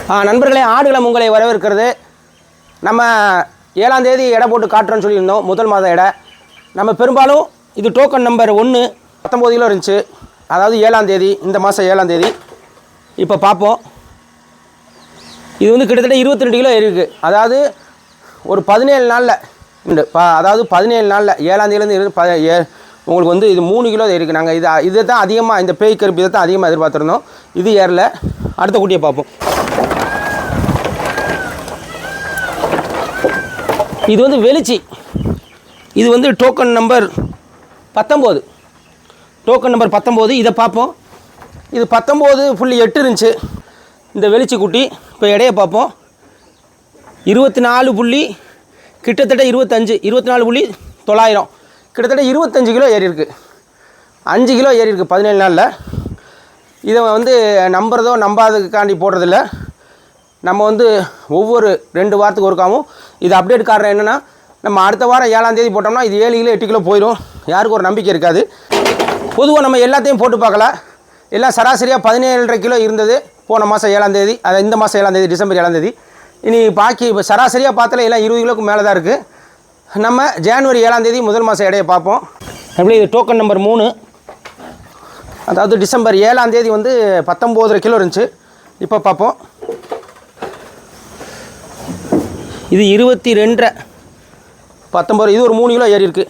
நண்பர்களே, ஆடுகளம் உங்களை வரவேற்கிறது. நம்ம 7ஆம் தேதி எடை போட்டு காட்டுறோன்னு சொல்லியிருந்தோம். முதல் மாத எடை நம்ம பெரும்பாலும் இது டோக்கன் நம்பர் 1 19 கிலோ இருந்துச்சு. அதாவது 7ஆம் தேதி, இந்த மாதம் 7ஆம் தேதி. இப்போ பார்ப்போம். இது வந்து கிட்டத்தட்ட 22 கிலோ இருக்குது. அதாவது ஒரு 17 நாளில் அதாவது 17 நாளில் 7ஆம் தேதியிலேருந்து உங்களுக்கு வந்து இது 3 கிலோ இருக்குது. நாங்கள் இதை தான் அதிகமாக, இந்த பேய் கருப்பு இதை தான் அதிகமாக எதிர்பார்த்துருந்தோம். இது ஏறல. அடுத்த குட்டியை பார்ப்போம். இது வந்து வெளிச்சி. இது வந்து டோக்கன் நம்பர் 19. Token number 19. இதை பார்ப்போம். இது 19.8 இருந்துச்சு இந்த வெளிச்சி குட்டி. இப்போ எடையை பார்ப்போம். 24 கிட்டத்தட்ட 24.900, கிட்டத்தட்ட 25 கிலோ ஏறி இருக்குது. 5 கிலோ ஏறி இருக்குது 17 நாளில். இதை வந்து நம்புறதோ நம்பாததுக்காண்டி போடுறதில்ல. நம்ம வந்து ஒவ்வொரு 2 வாரத்துக்கு ஒருக்காவும் இது அப்டேட் காரணம் என்னென்னா, நம்ம அடுத்த வாரம் 7ஆம் தேதி போட்டோம்னா இது 7 கிலோ 8 கிலோ போயிடும். யாருக்கும் ஒரு நம்பிக்கை இருக்காது. பொதுவாக நம்ம எல்லாத்தையும் போட்டு பார்க்கல. எல்லாம் சராசரியாக 17.5 கிலோ இருந்தது போன மாதம் 7ஆம் தேதி. அது இந்த மாதம் 7ஆம் தேதி, டிசம்பர் 7ஆம் தேதி. இனி பாக்கி இப்போ சராசரியாக பார்த்தால எல்லாம் 20 கிலோக்கு மேலே தான் இருக்குது. நம்ம ஜனவரி 7ஆம் தேதி முதல் மாதம் எடையை பார்ப்போம். அப்படி இது டோக்கன் நம்பர் 3. அதாவது டிசம்பர் 7ஆம் தேதி வந்து 19.5 கிலோ இருந்துச்சு. இப்போ பார்ப்போம். இது 22.19. இது ஒரு 3 கிலோ ஏறி இருக்குது.